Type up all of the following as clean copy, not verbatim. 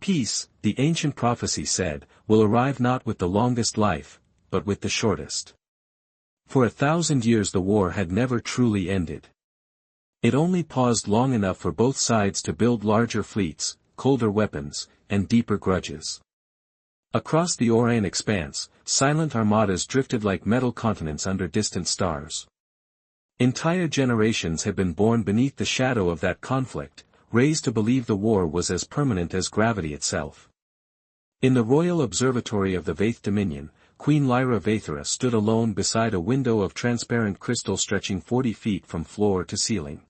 Peace, the ancient prophecy said, will arrive not with the longest life, but with the shortest. For 1,000 years the war had never truly ended. It only paused long enough for both sides to build larger fleets, colder weapons, and deeper grudges. Across the Orion expanse, silent armadas drifted like metal continents under distant stars. Entire generations had been born beneath the shadow of that conflict, raised to believe the war was as permanent as gravity itself. In the Royal Observatory of the Vaith Dominion, Queen Lyra Vaethra stood alone beside a window of transparent crystal stretching 40 feet from floor to ceiling.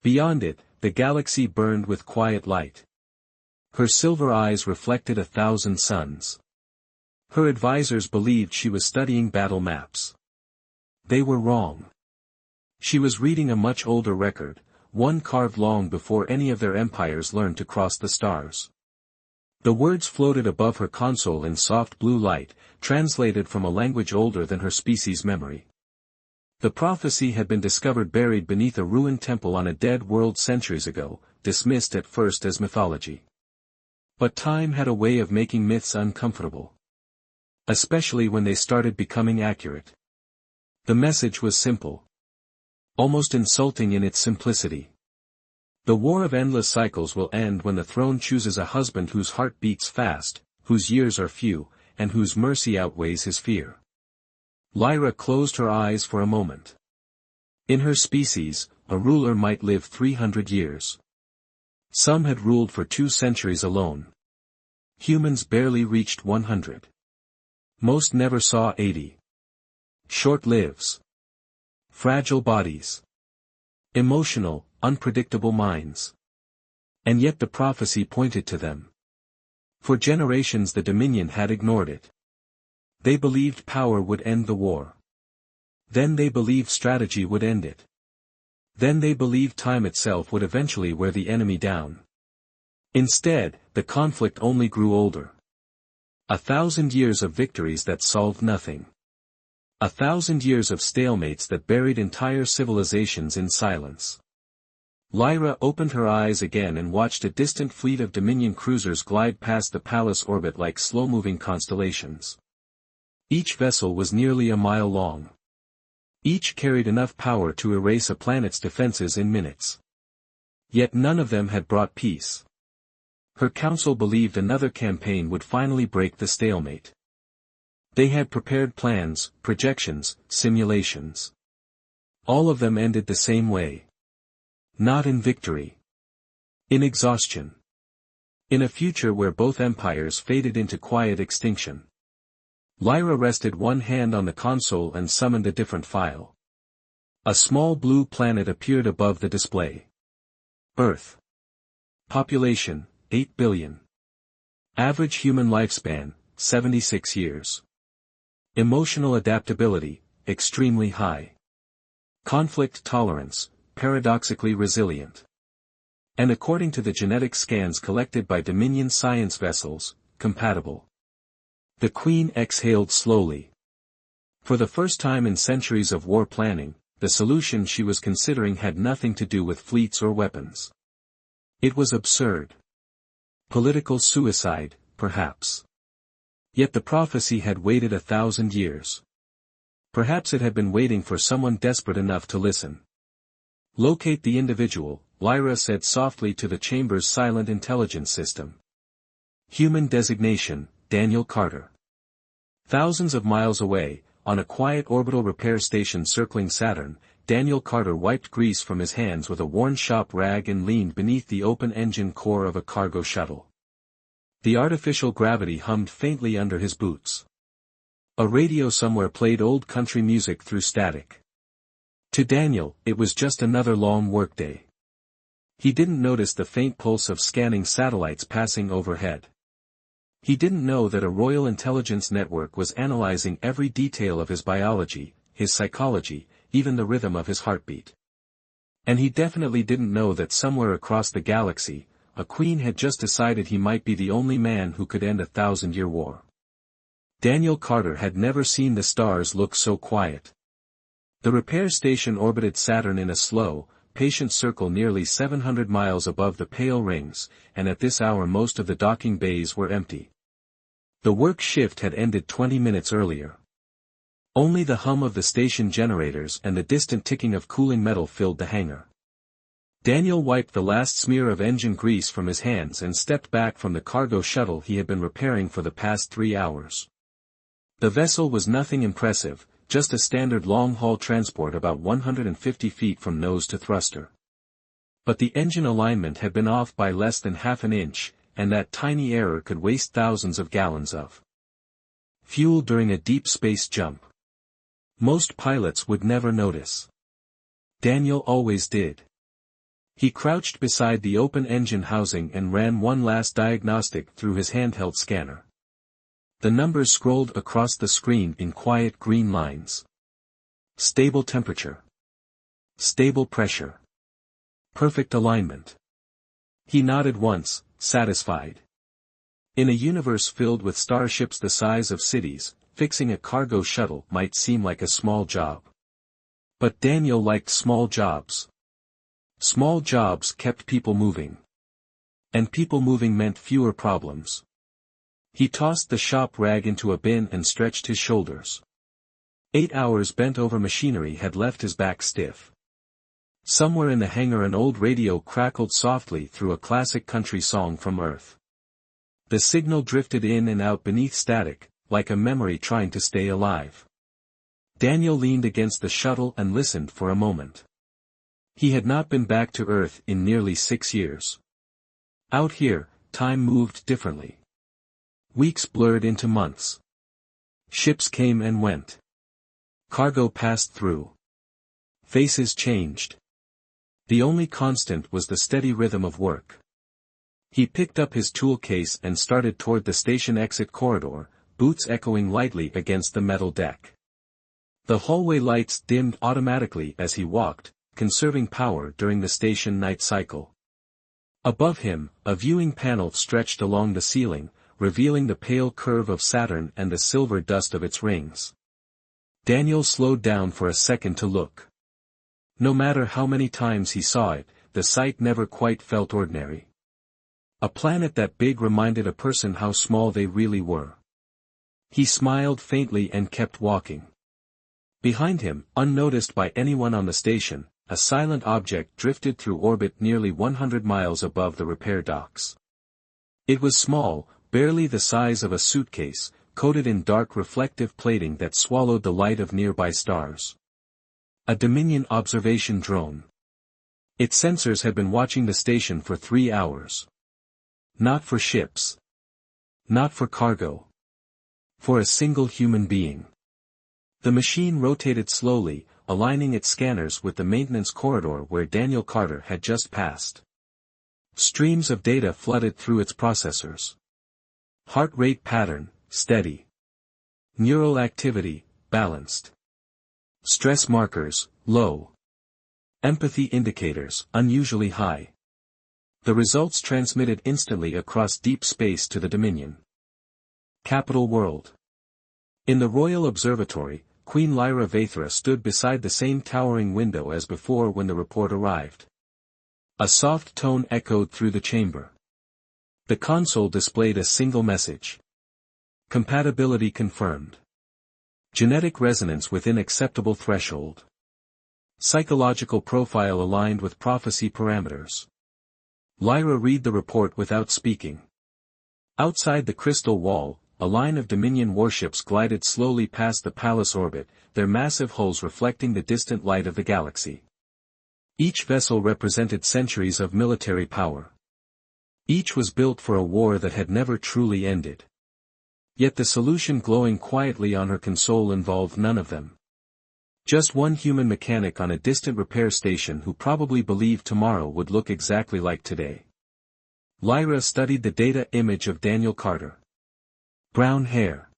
Beyond it, the galaxy burned with quiet light. Her silver eyes reflected 1,000 suns. Her advisors believed she was studying battle maps. They were wrong. She was reading a much older record, one carved long before any of their empires learned to cross the stars. The words floated above her console in soft blue light, translated from a language older than her species' memory. The prophecy had been discovered buried beneath a ruined temple on a dead world centuries ago, dismissed at first as mythology. But time had a way of making myths uncomfortable. Especially when they started becoming accurate. The message was simple. Almost insulting in its simplicity. The war of endless cycles will end when the throne chooses a husband whose heart beats fast, whose years are few, and whose mercy outweighs his fear. Lyra closed her eyes for a moment. In her species, a ruler might live 300 years. Some had ruled for 2 centuries alone. Humans barely reached 100. Most never saw 80. Short lives. Fragile bodies. Emotional, unpredictable minds. And yet the prophecy pointed to them. For generations the Dominion had ignored it. They believed power would end the war. Then they believed strategy would end it. Then they believed time itself would eventually wear the enemy down. Instead, the conflict only grew older. 1,000 years of victories that solved nothing. 1,000 years of stalemates that buried entire civilizations in silence. Lyra opened her eyes again and watched a distant fleet of Dominion cruisers glide past the palace orbit like slow-moving constellations. Each vessel was nearly a mile long. Each carried enough power to erase a planet's defenses in minutes. Yet none of them had brought peace. Her council believed another campaign would finally break the stalemate. They had prepared plans, projections, simulations. All of them ended the same way. Not in victory. In exhaustion. In a future where both empires faded into quiet extinction. Lyra rested one hand on the console and summoned a different file. A small blue planet appeared above the display. Earth. Population, 8 billion. Average human lifespan, 76 years. Emotional adaptability, extremely high. Conflict tolerance, paradoxically resilient. And according to the genetic scans collected by Dominion science vessels, compatible. The Queen exhaled slowly. For the first time in centuries of war planning, the solution she was considering had nothing to do with fleets or weapons. It was absurd. Political suicide, perhaps. Yet the prophecy had waited 1,000 years. Perhaps it had been waiting for someone desperate enough to listen. Locate the individual, Lyra said softly to the chamber's silent intelligence system. Human designation, Daniel Carter. Thousands of miles away, on a quiet orbital repair station circling Saturn, Daniel Carter wiped grease from his hands with a worn shop rag and leaned beneath the open-engine core of a cargo shuttle. The artificial gravity hummed faintly under his boots. A radio somewhere played old country music through static. To Daniel, it was just another long workday. He didn't notice the faint pulse of scanning satellites passing overhead. He didn't know that a Royal Intelligence Network was analyzing every detail of his biology, his psychology, even the rhythm of his heartbeat. And he definitely didn't know that somewhere across the galaxy, a queen had just decided he might be the only man who could end a 1,000-year war. Daniel Carter had never seen the stars look so quiet. The repair station orbited Saturn in a slow, patient circle nearly 700 miles above the pale rings, and at this hour most of the docking bays were empty. The work shift had ended 20 minutes earlier. Only the hum of the station generators and the distant ticking of cooling metal filled the hangar. Daniel wiped the last smear of engine grease from his hands and stepped back from the cargo shuttle he had been repairing for the past 3 hours. The vessel was nothing impressive, just a standard long-haul transport about 150 feet from nose to thruster. But the engine alignment had been off by less than half an inch, and that tiny error could waste thousands of gallons of fuel during a deep space jump. Most pilots would never notice. Daniel always did. He crouched beside the open engine housing and ran one last diagnostic through his handheld scanner. The numbers scrolled across the screen in quiet green lines. Stable temperature. Stable pressure. Perfect alignment. He nodded once, satisfied. In a universe filled with starships the size of cities, fixing a cargo shuttle might seem like a small job. But Daniel liked small jobs. Small jobs kept people moving. And people moving meant fewer problems. He tossed the shop rag into a bin and stretched his shoulders. 8 hours bent over machinery had left his back stiff. Somewhere in the hangar an old radio crackled softly through a classic country song from Earth. The signal drifted in and out beneath static, like a memory trying to stay alive. Daniel leaned against the shuttle and listened for a moment. He had not been back to Earth in nearly 6 years. Out here, time moved differently. Weeks blurred into months. Ships came and went. Cargo passed through. Faces changed. The only constant was the steady rhythm of work. He picked up his tool case and started toward the station exit corridor, boots echoing lightly against the metal deck. The hallway lights dimmed automatically as he walked, conserving power during the station night cycle. Above him, a viewing panel stretched along the ceiling, revealing the pale curve of Saturn and the silver dust of its rings. Daniel slowed down for a second to look. No matter how many times he saw it, the sight never quite felt ordinary. A planet that big reminded a person how small they really were. He smiled faintly and kept walking. Behind him, unnoticed by anyone on the station, a silent object drifted through orbit nearly 100 miles above the repair docks. It was small, barely the size of a suitcase, coated in dark reflective plating that swallowed the light of nearby stars. A Dominion observation drone. Its sensors had been watching the station for 3 hours. Not for ships. Not for cargo. For a single human being. The machine rotated slowly, aligning its scanners with the maintenance corridor where Daniel Carter had just passed. Streams of data flooded through its processors. Heart rate pattern, steady. Neural activity, balanced. Stress markers, low. Empathy indicators, unusually high. The results transmitted instantly across deep space to the Dominion. Capital World. In the Royal Observatory, Queen Lyra Vaethra stood beside the same towering window as before when the report arrived. A soft tone echoed through the chamber. The console displayed a single message. Compatibility confirmed. Genetic resonance within acceptable threshold. Psychological profile aligned with prophecy parameters. Lyra read the report without speaking. Outside the crystal wall, a line of Dominion warships glided slowly past the palace orbit, their massive hulls reflecting the distant light of the galaxy. Each vessel represented centuries of military power. Each was built for a war that had never truly ended. Yet the solution glowing quietly on her console involved none of them. Just one human mechanic on a distant repair station who probably believed tomorrow would look exactly like today. Lyra studied the data image of Daniel Carter. Brown hair.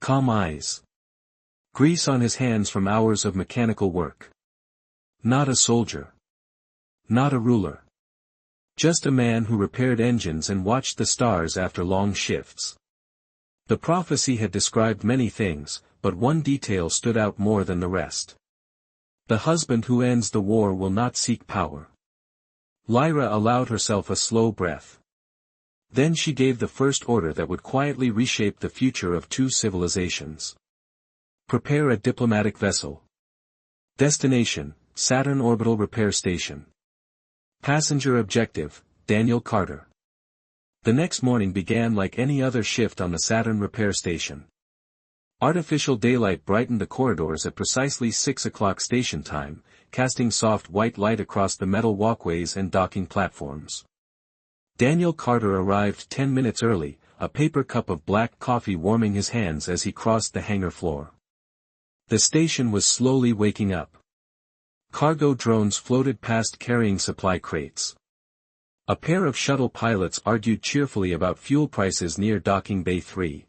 Calm eyes. Grease on his hands from hours of mechanical work. Not a soldier. Not a ruler. Just a man who repaired engines and watched the stars after long shifts. The prophecy had described many things, but one detail stood out more than the rest. The husband who ends the war will not seek power. Lyra allowed herself a slow breath. Then she gave the first order that would quietly reshape the future of two civilizations. Prepare a diplomatic vessel. Destination, Saturn Orbital Repair Station. Passenger objective, Daniel Carter. The next morning began like any other shift on the Saturn repair station. Artificial daylight brightened the corridors at precisely 6 o'clock station time, casting soft white light across the metal walkways and docking platforms. Daniel Carter arrived 10 minutes early, a paper cup of black coffee warming his hands as he crossed the hangar floor. The station was slowly waking up. Cargo drones floated past carrying supply crates. A pair of shuttle pilots argued cheerfully about fuel prices near Docking Bay 3.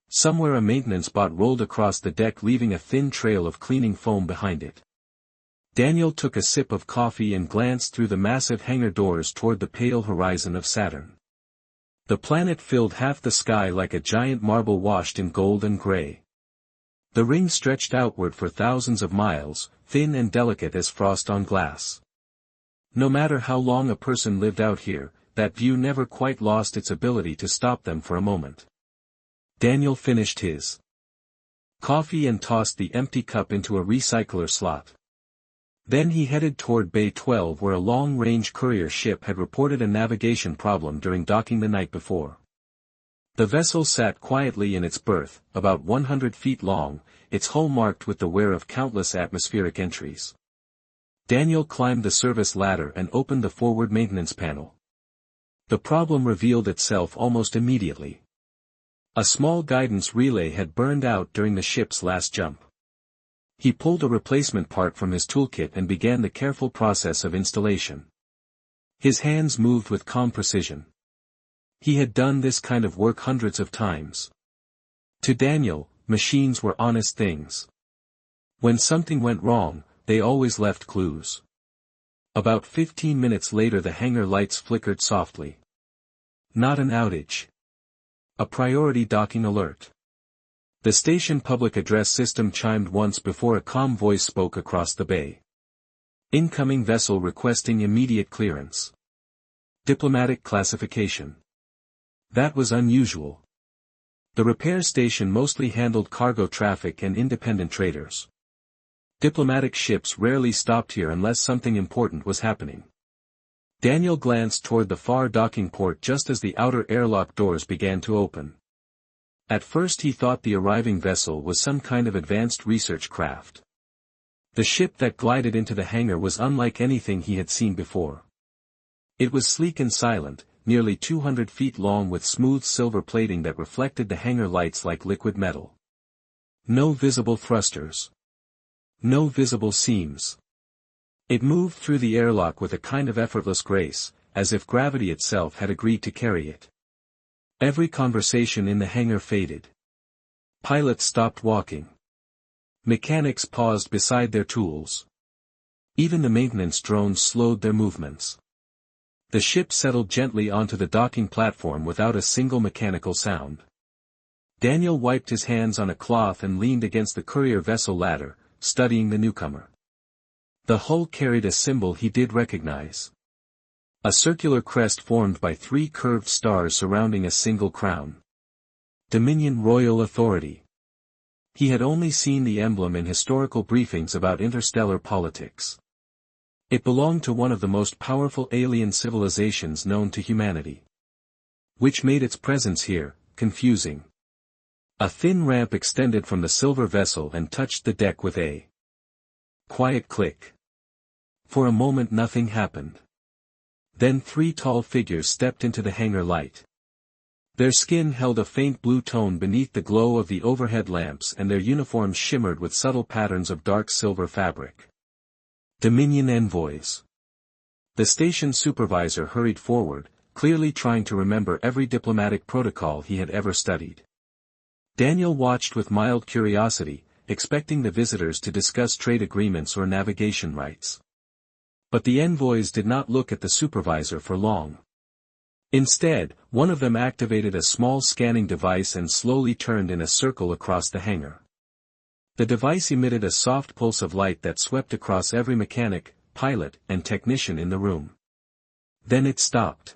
Somewhere a maintenance bot rolled across the deck leaving a thin trail of cleaning foam behind it. Daniel took a sip of coffee and glanced through the massive hangar doors toward the pale horizon of Saturn. The planet filled half the sky like a giant marble washed in gold and gray. The ring stretched outward for thousands of miles, thin and delicate as frost on glass. No matter how long a person lived out here, that view never quite lost its ability to stop them for a moment. Daniel finished his coffee and tossed the empty cup into a recycler slot. Then he headed toward Bay 12 where a long-range courier ship had reported a navigation problem during docking the night before. The vessel sat quietly in its berth, about 100 feet long, its hull marked with the wear of countless atmospheric entries. Daniel climbed the service ladder and opened the forward maintenance panel. The problem revealed itself almost immediately. A small guidance relay had burned out during the ship's last jump. He pulled a replacement part from his toolkit and began the careful process of installation. His hands moved with calm precision. He had done this kind of work hundreds of times. To Daniel, machines were honest things. When something went wrong, they always left clues. About 15 minutes later the hangar lights flickered softly. Not an outage. A priority docking alert. The station public address system chimed once before a calm voice spoke across the bay. Incoming vessel requesting immediate clearance. Diplomatic classification. That was unusual. The repair station mostly handled cargo traffic and independent traders. Diplomatic ships rarely stopped here unless something important was happening. Daniel glanced toward the far docking port just as the outer airlock doors began to open. At first he thought the arriving vessel was some kind of advanced research craft. The ship that glided into the hangar was unlike anything he had seen before. It was sleek and silent, nearly 200 feet long with smooth silver plating that reflected the hangar lights like liquid metal. No visible thrusters. No visible seams. It moved through the airlock with a kind of effortless grace, as if gravity itself had agreed to carry it. Every conversation in the hangar faded. Pilots stopped walking. Mechanics paused beside their tools. Even the maintenance drones slowed their movements. The ship settled gently onto the docking platform without a single mechanical sound. Daniel wiped his hands on a cloth and leaned against the courier vessel ladder, studying the newcomer. The hull carried a symbol he did recognize. A circular crest formed by 3 curved stars surrounding a single crown. Dominion Royal Authority. He had only seen the emblem in historical briefings about interstellar politics. It belonged to one of the most powerful alien civilizations known to humanity. Which made its presence here confusing. A thin ramp extended from the silver vessel and touched the deck with a quiet click. For a moment nothing happened. Then 3 tall figures stepped into the hangar light. Their skin held a faint blue tone beneath the glow of the overhead lamps and their uniforms shimmered with subtle patterns of dark silver fabric. Dominion envoys. The station supervisor hurried forward, clearly trying to remember every diplomatic protocol he had ever studied. Daniel watched with mild curiosity, expecting the visitors to discuss trade agreements or navigation rights. But the envoys did not look at the supervisor for long. Instead, one of them activated a small scanning device and slowly turned in a circle across the hangar. The device emitted a soft pulse of light that swept across every mechanic, pilot, and technician in the room. Then it stopped.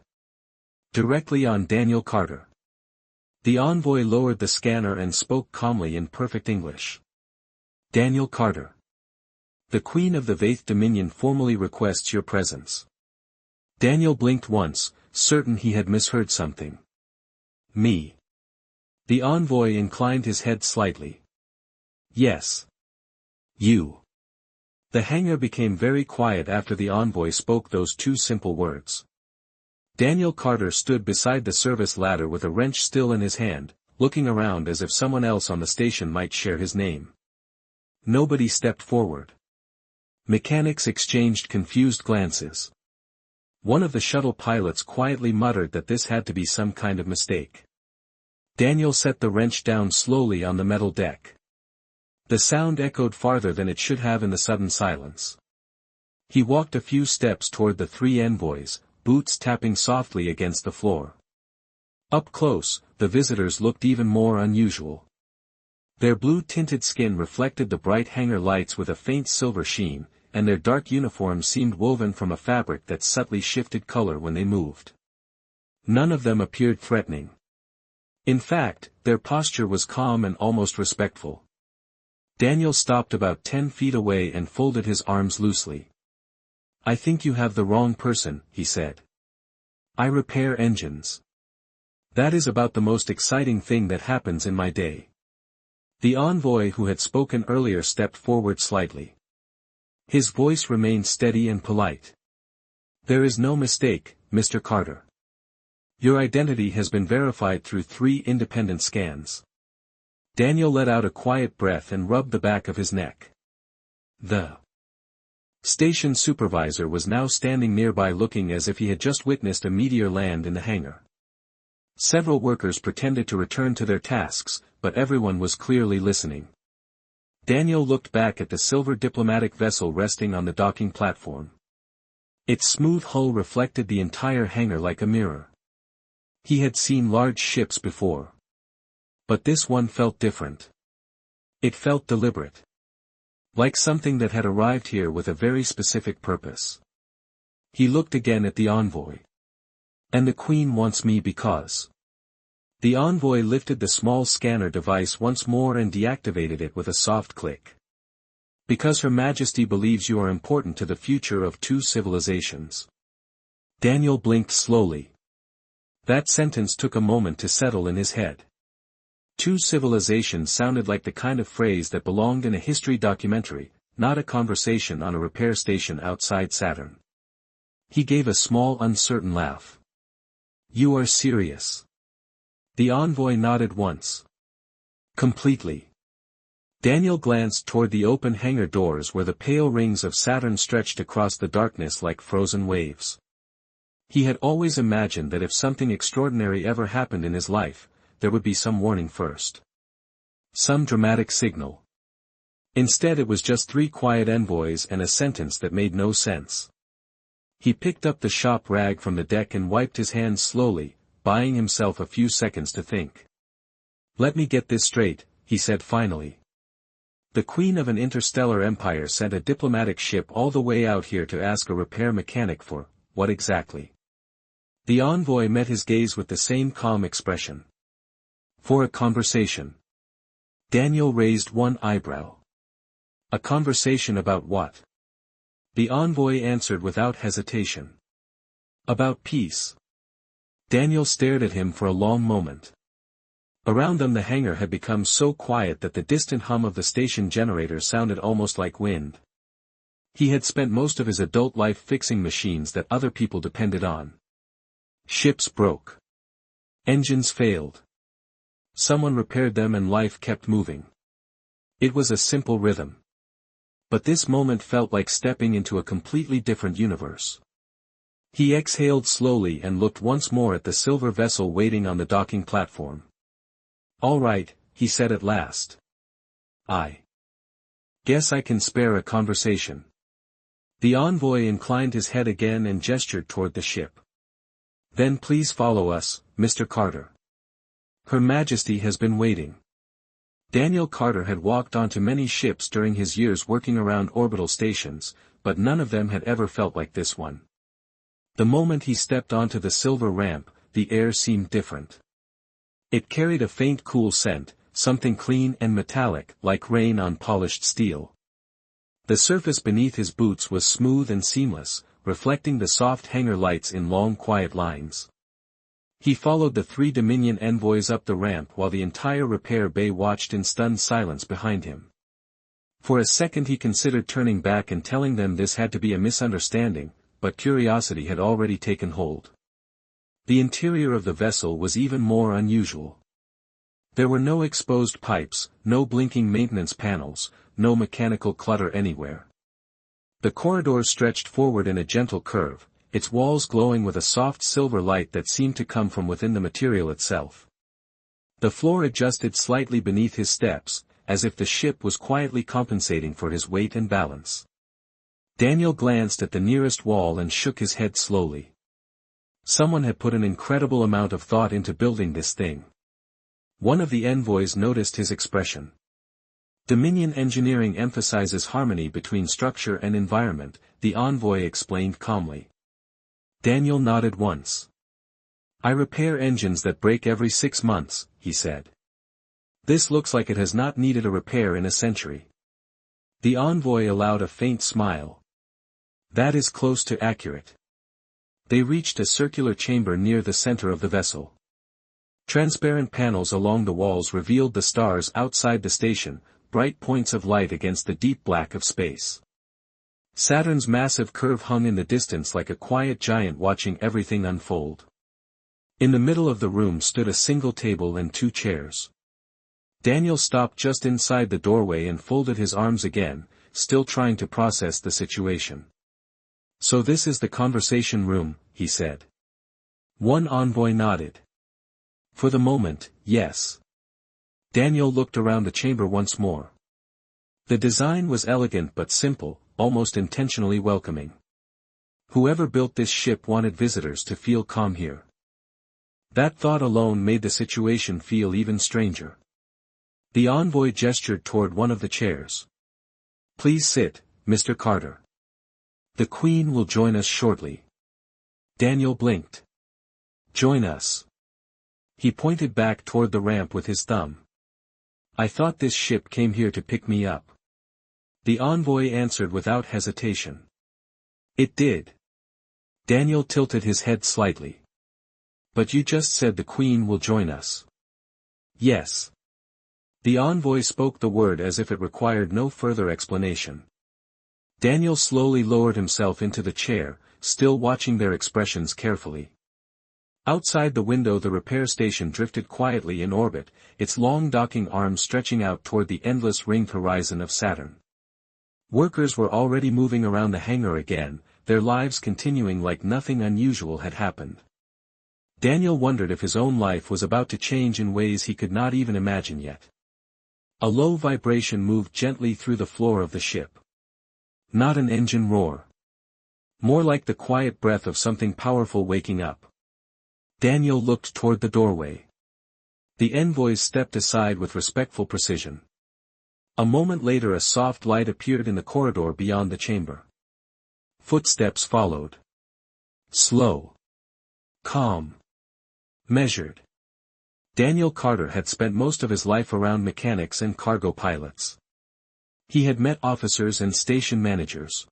Directly on Daniel Carter. The envoy lowered the scanner and spoke calmly in perfect English. Daniel Carter. The Queen of the Vaith Dominion formally requests your presence. Daniel blinked once, certain he had misheard something. Me. The envoy inclined his head slightly. Yes. You. The hangar became very quiet after the envoy spoke those two simple words. Daniel Carter stood beside the service ladder with a wrench still in his hand, looking around as if someone else on the station might share his name. Nobody stepped forward. Mechanics exchanged confused glances. One of the shuttle pilots quietly muttered that this had to be some kind of mistake. Daniel set the wrench down slowly on the metal deck. The sound echoed farther than it should have in the sudden silence. He walked a few steps toward the three envoys, boots tapping softly against the floor. Up close, the visitors looked even more unusual. Their blue-tinted skin reflected the bright hangar lights with a faint silver sheen, and their dark uniforms seemed woven from a fabric that subtly shifted color when they moved. None of them appeared threatening. In fact, their posture was calm and almost respectful. Daniel stopped about 10 feet away and folded his arms loosely. I think you have the wrong person, he said. I repair engines. That is about the most exciting thing that happens in my day. The envoy who had spoken earlier stepped forward slightly. His voice remained steady and polite. There is no mistake, Mr. Carter. Your identity has been verified through 3 independent scans. Daniel let out a quiet breath and rubbed the back of his neck. The station supervisor was now standing nearby looking as if he had just witnessed a meteor land in the hangar. Several workers pretended to return to their tasks, but everyone was clearly listening. Daniel looked back at the silver diplomatic vessel resting on the docking platform. Its smooth hull reflected the entire hangar like a mirror. He had seen large ships before. But this one felt different. It felt deliberate. Like something that had arrived here with a very specific purpose. He looked again at the envoy. And the Queen wants me because. The envoy lifted the small scanner device once more and deactivated it with a soft click. Because Her Majesty believes you are important to the future of 2 civilizations. Daniel blinked slowly. That sentence took a moment to settle in his head. 2 civilizations sounded like the kind of phrase that belonged in a history documentary, not a conversation on a repair station outside Saturn. He gave a small uncertain laugh. You are serious. The envoy nodded once. Completely. Daniel glanced toward the open hangar doors where the pale rings of Saturn stretched across the darkness like frozen waves. He had always imagined that if something extraordinary ever happened in his life, there would be some warning first. Some dramatic signal. Instead it was just 3 quiet envoys and a sentence that made no sense. He picked up the shop rag from the deck and wiped his hands slowly, buying himself a few seconds to think. Let me get this straight, he said finally. The Queen of an interstellar empire sent a diplomatic ship all the way out here to ask a repair mechanic for, what exactly? The envoy met his gaze with the same calm expression. For a conversation. Daniel raised one eyebrow. A conversation about what? The envoy answered without hesitation. About peace. Daniel stared at him for a long moment. Around them the hangar had become so quiet that the distant hum of the station generator sounded almost like wind. He had spent most of his adult life fixing machines that other people depended on. Ships broke. Engines failed. Someone repaired them and life kept moving. It was a simple rhythm. But this moment felt like stepping into a completely different universe. He exhaled slowly and looked once more at the silver vessel waiting on the docking platform. All right, he said at last. I guess I can spare a conversation. The envoy inclined his head again and gestured toward the ship. Then please follow us, Mr. Carter. Her Majesty has been waiting. Daniel Carter had walked onto many ships during his years working around orbital stations, but none of them had ever felt like this one. The moment he stepped onto the silver ramp, the air seemed different. It carried a faint cool scent, something clean and metallic, like rain on polished steel. The surface beneath his boots was smooth and seamless, reflecting the soft hangar lights in long quiet lines. He followed the 3 Dominion envoys up the ramp while the entire repair bay watched in stunned silence behind him. For a second he considered turning back and telling them this had to be a misunderstanding, but curiosity had already taken hold. The interior of the vessel was even more unusual. There were no exposed pipes, no blinking maintenance panels, no mechanical clutter anywhere. The corridors stretched forward in a gentle curve, its walls glowing with a soft silver light that seemed to come from within the material itself. The floor adjusted slightly beneath his steps, as if the ship was quietly compensating for his weight and balance. Daniel glanced at the nearest wall and shook his head slowly. Someone had put an incredible amount of thought into building this thing. One of the envoys noticed his expression. Dominion engineering emphasizes harmony between structure and environment, the envoy explained calmly. Daniel nodded once. I repair engines that break every 6 months, he said. This looks like it has not needed a repair in a century. The envoy allowed a faint smile. That is close to accurate. They reached a circular chamber near the center of the vessel. Transparent panels along the walls revealed the stars outside the station, bright points of light against the deep black of space. Saturn's massive curve hung in the distance like a quiet giant watching everything unfold. In the middle of the room stood a single table and 2 chairs. Daniel stopped just inside the doorway and folded his arms again, still trying to process the situation. So this is the conversation room, he said. One envoy nodded. For the moment, yes. Daniel looked around the chamber once more. The design was elegant but simple, almost intentionally welcoming. Whoever built this ship wanted visitors to feel calm here. That thought alone made the situation feel even stranger. The envoy gestured toward one of the chairs. Please sit, Mr. Carter. The Queen will join us shortly. Daniel blinked. Join us. He pointed back toward the ramp with his thumb. I thought this ship came here to pick me up. The envoy answered without hesitation. It did. Daniel tilted his head slightly. But you just said the Queen will join us. Yes. The envoy spoke the word as if it required no further explanation. Daniel slowly lowered himself into the chair, still watching their expressions carefully. Outside the window the repair station drifted quietly in orbit, its long docking arms stretching out toward the endless ringed horizon of Saturn. Workers were already moving around the hangar again, their lives continuing like nothing unusual had happened. Daniel wondered if his own life was about to change in ways he could not even imagine yet. A low vibration moved gently through the floor of the ship. Not an engine roar. More like the quiet breath of something powerful waking up. Daniel looked toward the doorway. The envoys stepped aside with respectful precision. A moment later a soft light appeared in the corridor beyond the chamber. Footsteps followed. Slow. Calm. Measured. Daniel Carter had spent most of his life around mechanics and cargo pilots. He had met officers and station managers.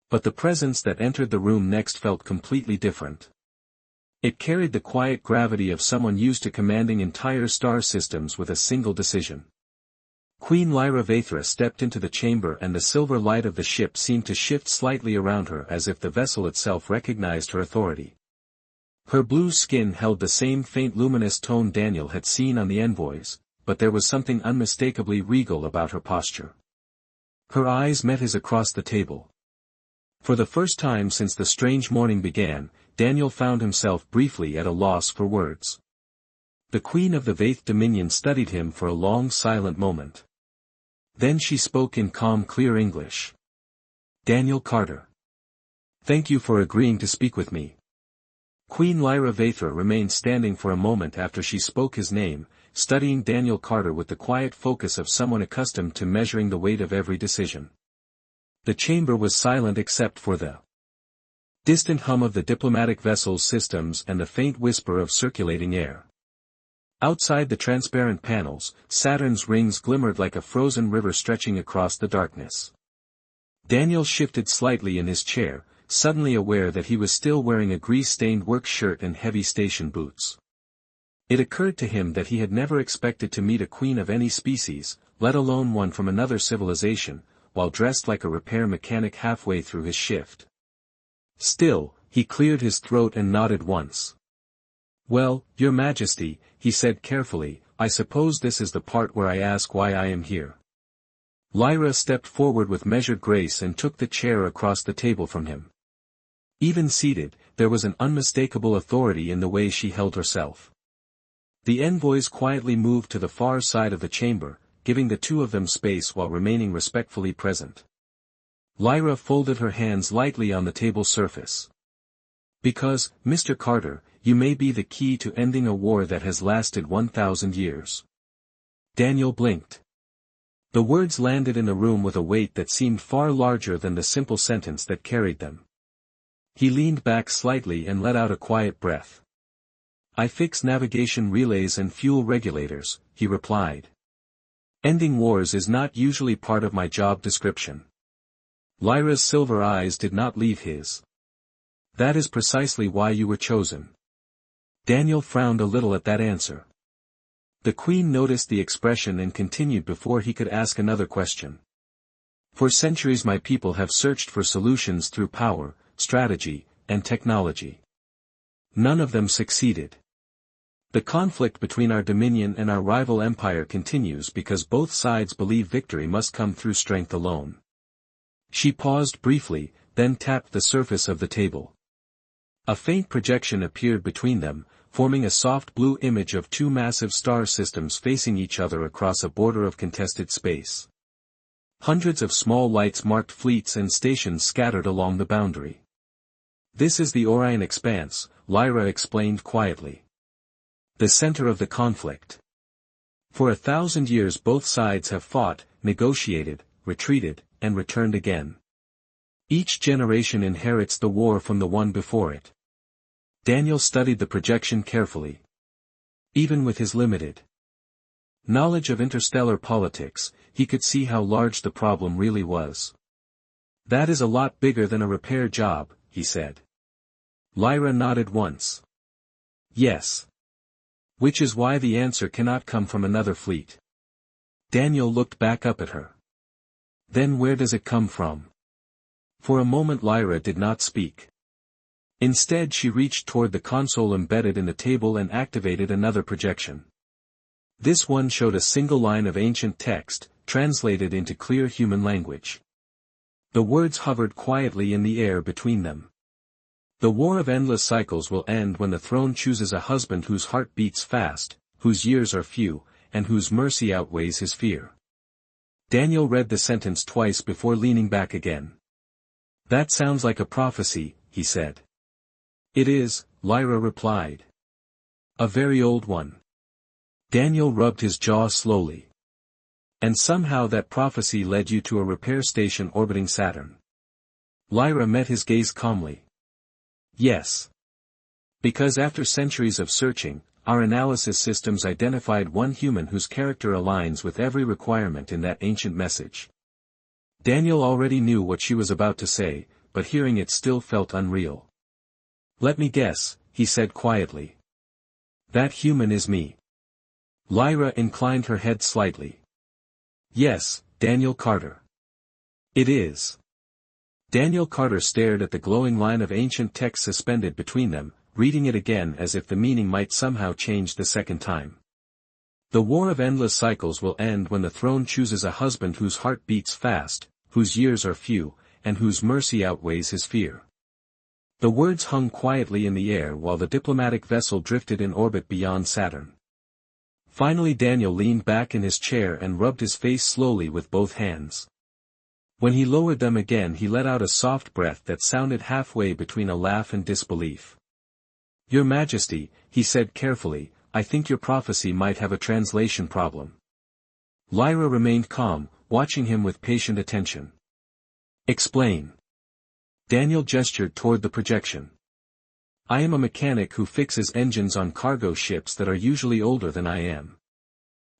But the presence that entered the room next felt completely different. It carried the quiet gravity of someone used to commanding entire star systems with a single decision. Queen Lyra Vaethra stepped into the chamber and the silver light of the ship seemed to shift slightly around her as if the vessel itself recognized her authority. Her blue skin held the same faint luminous tone Daniel had seen on the envoys, but there was something unmistakably regal about her posture. Her eyes met his across the table. For the first time since the strange morning began, Daniel found himself briefly at a loss for words. The Queen of the Vaeth Dominion studied him for a long silent moment. Then she spoke in calm clear English. Daniel Carter. Thank you for agreeing to speak with me. Queen Lyra Vaethra remained standing for a moment after she spoke his name, studying Daniel Carter with the quiet focus of someone accustomed to measuring the weight of every decision. The chamber was silent except for the distant hum of the diplomatic vessel's systems and the faint whisper of circulating air. Outside the transparent panels, Saturn's rings glimmered like a frozen river stretching across the darkness. Daniel shifted slightly in his chair, suddenly aware that he was still wearing a grease-stained work shirt and heavy station boots. It occurred to him that he had never expected to meet a queen of any species, let alone one from another civilization, while dressed like a repair mechanic halfway through his shift. Still, he cleared his throat and nodded once. "Well, Your Majesty," he said carefully, "I suppose this is the part where I ask why I am here." Lyra stepped forward with measured grace and took the chair across the table from him. Even seated, there was an unmistakable authority in the way she held herself. The envoys quietly moved to the far side of the chamber, giving the two of them space while remaining respectfully present. Lyra folded her hands lightly on the table surface. "Because, Mr. Carter, you may be the key to ending a war that has lasted 1,000 years. Daniel blinked. The words landed in the room with a weight that seemed far larger than the simple sentence that carried them. He leaned back slightly and let out a quiet breath. "I fix navigation relays and fuel regulators," he replied. "Ending wars is not usually part of my job description." Lyra's silver eyes did not leave his. "That is precisely why you were chosen." Daniel frowned a little at that answer. The Queen noticed the expression and continued before he could ask another question. "For centuries my people have searched for solutions through power, strategy, and technology. None of them succeeded. The conflict between our dominion and our rival empire continues because both sides believe victory must come through strength alone." She paused briefly, then tapped the surface of the table. A faint projection appeared between them, forming a soft blue image of two massive star systems facing each other across a border of contested space. Hundreds of small lights marked fleets and stations scattered along the boundary. "This is the Orion Expanse," Lyra explained quietly. "The center of the conflict. For 1,000 years both sides have fought, negotiated, retreated, and returned again. Each generation inherits the war from the one before it." Daniel studied the projection carefully. Even with his limited knowledge of interstellar politics, he could see how large the problem really was. "That is a lot bigger than a repair job," he said. Lyra nodded once. "Yes. Which is why the answer cannot come from another fleet." Daniel looked back up at her. "Then where does it come from?" For a moment Lyra did not speak. Instead she reached toward the console embedded in the table and activated another projection. This one showed a single line of ancient text, translated into clear human language. The words hovered quietly in the air between them. "The war of endless cycles will end when the throne chooses a husband whose heart beats fast, whose years are few, and whose mercy outweighs his fear." Daniel read the sentence twice before leaning back again. "That sounds like a prophecy," he said. "It is," Lyra replied. "A very old one." Daniel rubbed his jaw slowly. "And somehow that prophecy led you to a repair station orbiting Saturn." Lyra met his gaze calmly. "Yes. Because after centuries of searching, our analysis systems identified one human whose character aligns with every requirement in that ancient message." Daniel already knew what she was about to say, but hearing it still felt unreal. "Let me guess," he said quietly. "That human is me." Lyra inclined her head slightly. "Yes, Daniel Carter." "It is." Daniel Carter stared at the glowing line of ancient text suspended between them, reading it again as if the meaning might somehow change the second time. "The war of endless cycles will end when the throne chooses a husband whose heart beats fast, whose years are few, and whose mercy outweighs his fear." The words hung quietly in the air while the diplomatic vessel drifted in orbit beyond Saturn. Finally Daniel leaned back in his chair and rubbed his face slowly with both hands. When he lowered them again he let out a soft breath that sounded halfway between a laugh and disbelief. "Your Majesty," he said carefully, I think your prophecy might have a translation problem. Lyra remained calm, watching him with patient attention. Explain. Daniel gestured toward the projection. I am a mechanic who fixes engines on cargo ships that are usually older than I am.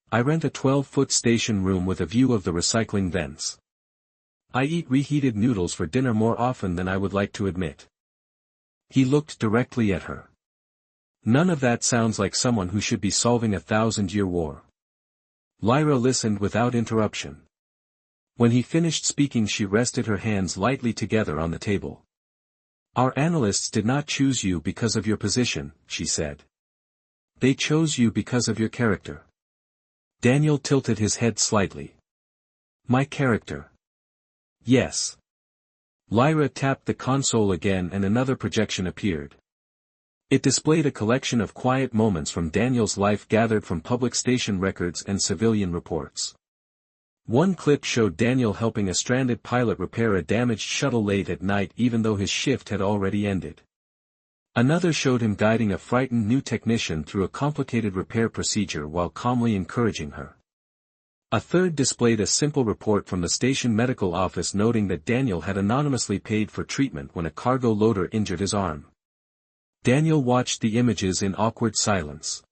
I rent a 12-foot station room with a view of the recycling vents. I eat reheated noodles for dinner more often than I would like to admit. He looked directly at her. None of that sounds like someone who should be solving a 1,000-year war. Lyra listened without interruption. When he finished speaking, she rested her hands lightly together on the table. Our analysts did not choose you because of your position, she said. They chose you because of your character. Daniel tilted his head slightly. My character. Yes. Lyra tapped the console again and another projection appeared. It displayed a collection of quiet moments from Daniel's life gathered from public station records and civilian reports. One clip showed Daniel helping a stranded pilot repair a damaged shuttle late at night even though his shift had already ended. Another showed him guiding a frightened new technician through a complicated repair procedure while calmly encouraging her. A third displayed a simple report from the station medical office noting that Daniel had anonymously paid for treatment when a cargo loader injured his arm. Daniel watched the images in awkward silence.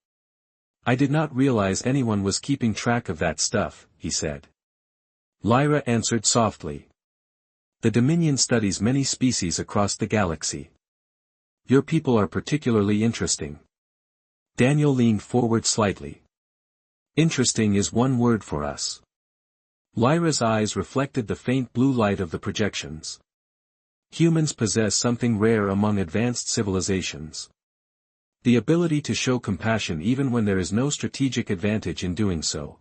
I did not realize anyone was keeping track of that stuff, he said. Lyra answered softly. The Dominion studies many species across the galaxy. Your people are particularly interesting. Daniel leaned forward slightly. Interesting is one word for us. Lyra's eyes reflected the faint blue light of the projections. Humans possess something rare among advanced civilizations. The ability to show compassion even when there is no strategic advantage in doing so.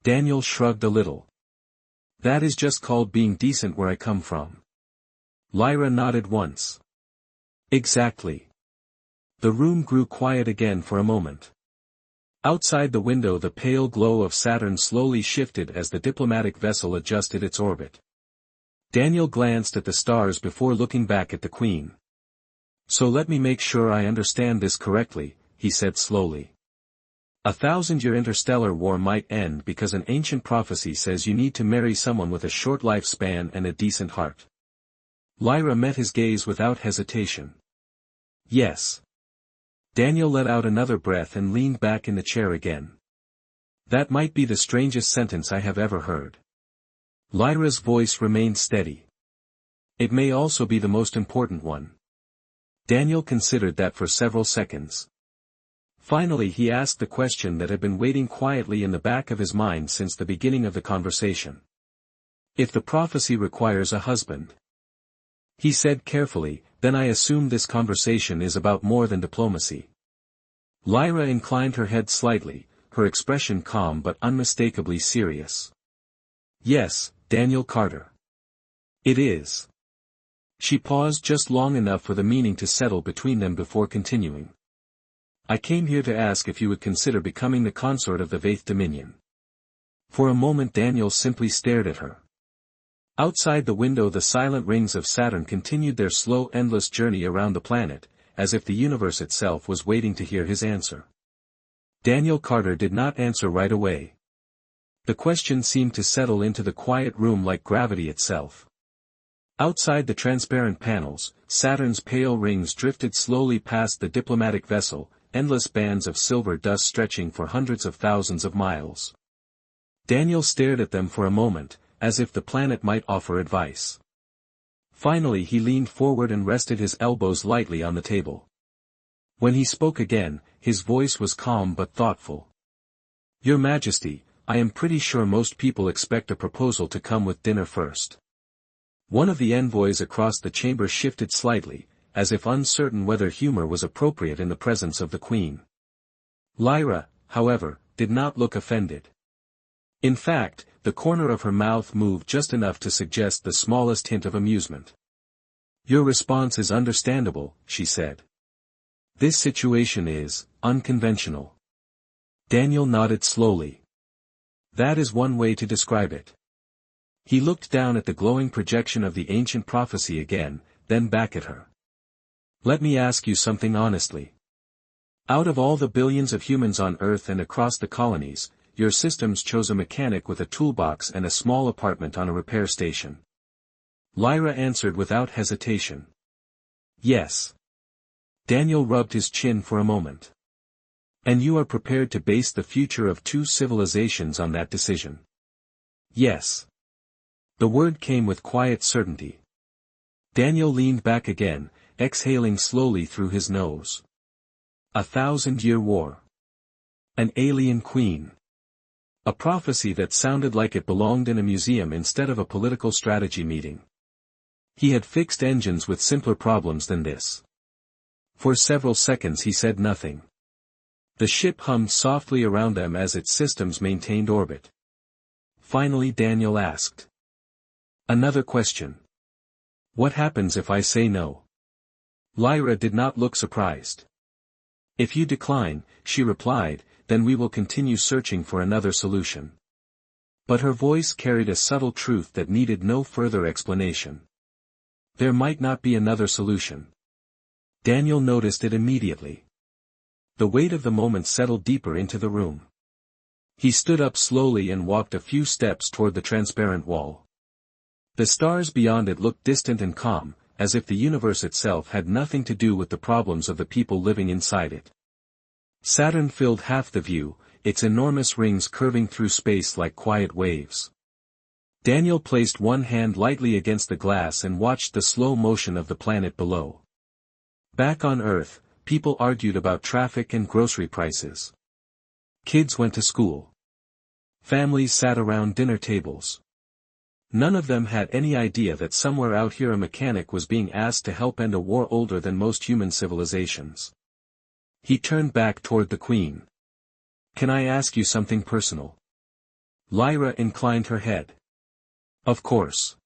Daniel shrugged a little. That is just called being decent where I come from. Lyra nodded once. Exactly. The room grew quiet again for a moment. Outside the window the pale glow of Saturn slowly shifted as the diplomatic vessel adjusted its orbit. Daniel glanced at the stars before looking back at the Queen. So let me make sure I understand this correctly, he said slowly. 1,000-year interstellar war might end because an ancient prophecy says you need to marry someone with a short lifespan and a decent heart. Lyra met his gaze without hesitation. Yes. Daniel let out another breath and leaned back in the chair again. That might be the strangest sentence I have ever heard. Lyra's voice remained steady. It may also be the most important one. Daniel considered that for several seconds. Finally he asked the question that had been waiting quietly in the back of his mind since the beginning of the conversation. If the prophecy requires a husband. He said carefully, then I assume this conversation is about more than diplomacy. Lyra inclined her head slightly, her expression calm but unmistakably serious. Yes, Daniel Carter. It is. She paused just long enough for the meaning to settle between them before continuing. I came here to ask if you would consider becoming the consort of the Vaith Dominion. For a moment Daniel simply stared at her. Outside the window the silent rings of Saturn continued their slow endless journey around the planet, as if the universe itself was waiting to hear his answer. Daniel Carter did not answer right away. The question seemed to settle into the quiet room like gravity itself. Outside the transparent panels, Saturn's pale rings drifted slowly past the diplomatic vessel, endless bands of silver dust stretching for hundreds of thousands of miles. Daniel stared at them for a moment, as if the planet might offer advice. Finally he leaned forward and rested his elbows lightly on the table. When he spoke again, his voice was calm but thoughtful. Your Majesty, I am pretty sure most people expect a proposal to come with dinner first. One of the envoys across the chamber shifted slightly, as if uncertain whether humor was appropriate in the presence of the Queen. Lyra, however, did not look offended. In fact, the corner of her mouth moved just enough to suggest the smallest hint of amusement. Your response is understandable, she said. This situation is unconventional. Daniel nodded slowly. That is one way to describe it. He looked down at the glowing projection of the ancient prophecy again, then back at her. Let me ask you something honestly. Out of all the billions of humans on Earth and across the colonies, your systems chose a mechanic with a toolbox and a small apartment on a repair station. Lyra answered without hesitation. Yes. Daniel rubbed his chin for a moment. And you are prepared to base the future of two civilizations on that decision? Yes. The word came with quiet certainty. Daniel leaned back again, exhaling slowly through his nose. 1,000-year war. An alien queen. A prophecy that sounded like it belonged in a museum instead of a political strategy meeting. He had fixed engines with simpler problems than this. For several seconds he said nothing. The ship hummed softly around them as its systems maintained orbit. Finally Daniel asked. Another question. What happens if I say no? Lyra did not look surprised. If you decline, she replied, then we will continue searching for another solution. But her voice carried a subtle truth that needed no further explanation. There might not be another solution. Daniel noticed it immediately. The weight of the moment settled deeper into the room. He stood up slowly and walked a few steps toward the transparent wall. The stars beyond it looked distant and calm, as if the universe itself had nothing to do with the problems of the people living inside it. Saturn filled half the view, its enormous rings curving through space like quiet waves. Daniel placed one hand lightly against the glass and watched the slow motion of the planet below. Back on Earth, people argued about traffic and grocery prices. Kids went to school. Families sat around dinner tables. None of them had any idea that somewhere out here a mechanic was being asked to help end a war older than most human civilizations. He turned back toward the Queen. Can I ask you something personal? Lyra inclined her head. Of course.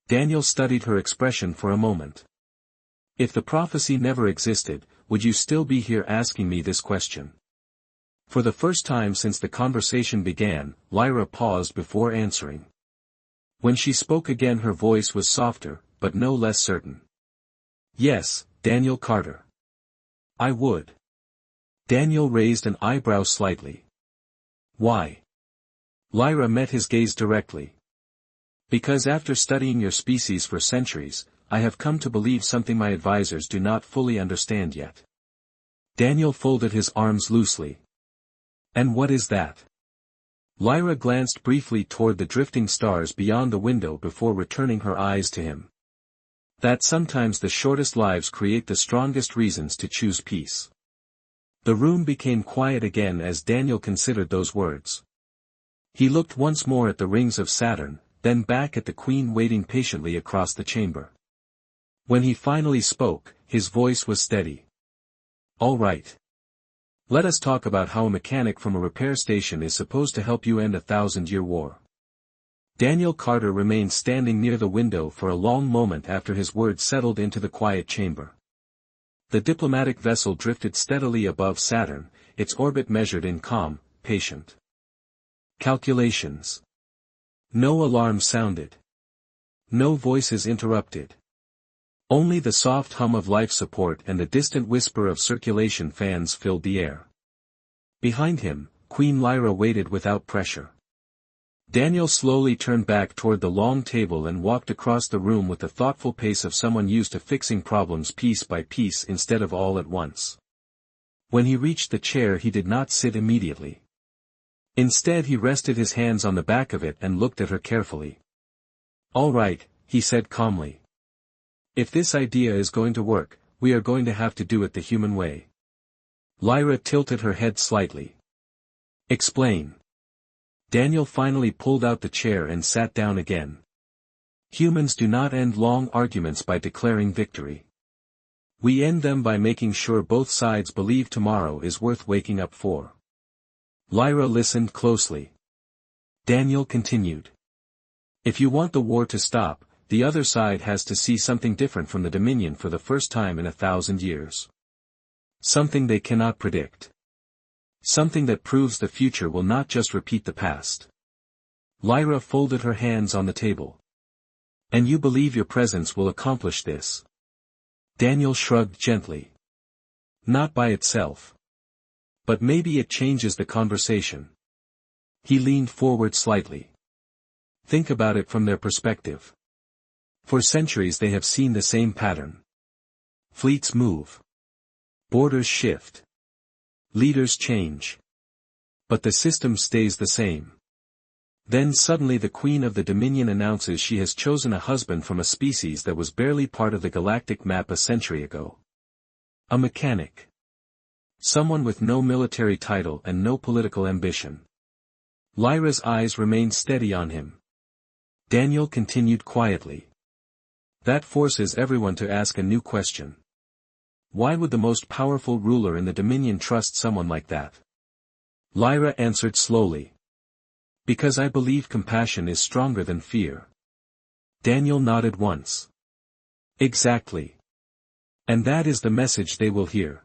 Daniel studied her expression for a moment. If the prophecy never existed, would you still be here asking me this question? For the first time since the conversation began, Lyra paused before answering. When she spoke again her voice was softer, but no less certain. Yes, Daniel Carter. I would. Daniel raised an eyebrow slightly. Why? Lyra met his gaze directly. Because after studying your species for centuries, I have come to believe something my advisors do not fully understand yet. Daniel folded his arms loosely. And what is that? Lyra glanced briefly toward the drifting stars beyond the window before returning her eyes to him. That sometimes the shortest lives create the strongest reasons to choose peace. The room became quiet again as Daniel considered those words. He looked once more at the rings of Saturn, then back at the Queen waiting patiently across the chamber. When he finally spoke, his voice was steady. All right. Let us talk about how a mechanic from a repair station is supposed to help you end a 1,000-year war. Daniel Carter remained standing near the window for a long moment after his words settled into the quiet chamber. The diplomatic vessel drifted steadily above Saturn, its orbit measured in calm, patient calculations. No alarm sounded. No voices interrupted. Only the soft hum of life support and the distant whisper of circulation fans filled the air. Behind him, Queen Lyra waited without pressure. Daniel slowly turned back toward the long table and walked across the room with the thoughtful pace of someone used to fixing problems piece by piece instead of all at once. When he reached the chair he did not sit immediately. Instead he rested his hands on the back of it and looked at her carefully. All right, he said calmly. If this idea is going to work, we are going to have to do it the human way. Lyra tilted her head slightly. Explain. Daniel finally pulled out the chair and sat down again. Humans do not end long arguments by declaring victory. We end them by making sure both sides believe tomorrow is worth waking up for. Lyra listened closely. Daniel continued. If you want the war to stop, the other side has to see something different from the Dominion for the first time in 1,000 years. Something they cannot predict. Something that proves the future will not just repeat the past. Lyra folded her hands on the table. And you believe your presence will accomplish this? Daniel shrugged gently. Not by itself. But maybe it changes the conversation. He leaned forward slightly. Think about it from their perspective. For centuries they have seen the same pattern. Fleets move. Borders shift. Leaders change. But the system stays the same. Then suddenly the Queen of the Dominion announces she has chosen a husband from a species that was barely part of the galactic map a century ago. A mechanic. Someone with no military title and no political ambition. Lyra's eyes remained steady on him. Daniel continued quietly. That forces everyone to ask a new question. Why would the most powerful ruler in the Dominion trust someone like that? Lyra answered slowly. Because I believe compassion is stronger than fear. Daniel nodded once. Exactly. And that is the message they will hear.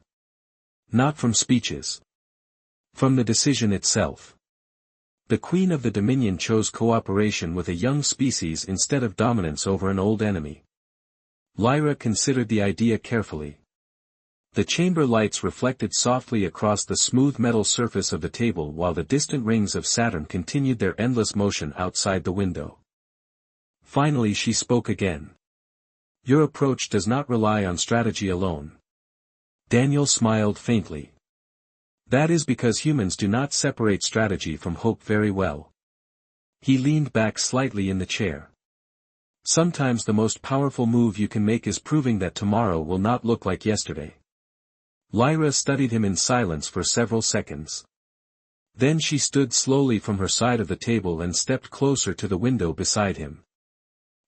Not from speeches. From the decision itself. The Queen of the Dominion chose cooperation with a young species instead of dominance over an old enemy. Lyra considered the idea carefully. The chamber lights reflected softly across the smooth metal surface of the table while the distant rings of Saturn continued their endless motion outside the window. Finally she spoke again. Your approach does not rely on strategy alone. Daniel smiled faintly. That is because humans do not separate strategy from hope very well. He leaned back slightly in the chair. Sometimes the most powerful move you can make is proving that tomorrow will not look like yesterday. Lyra studied him in silence for several seconds. Then she stood slowly from her side of the table and stepped closer to the window beside him.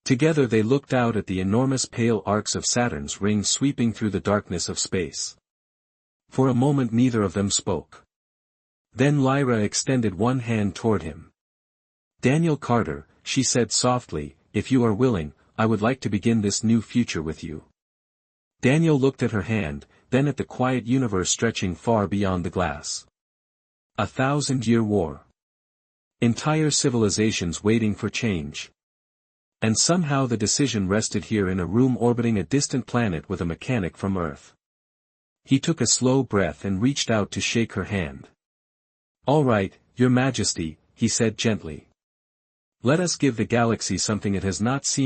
Together they looked out at the enormous pale arcs of Saturn's rings sweeping through the darkness of space. For a moment neither of them spoke. Then Lyra extended one hand toward him. Daniel Carter, she said softly, if you are willing, I would like to begin this new future with you. Daniel looked at her hand, then at the quiet universe stretching far beyond the glass. 1,000-year war. Entire civilizations waiting for change. And somehow the decision rested here in a room orbiting a distant planet with a mechanic from Earth. He took a slow breath and reached out to shake her hand. All right, Your Majesty, he said gently. Let us give the galaxy something it has not seen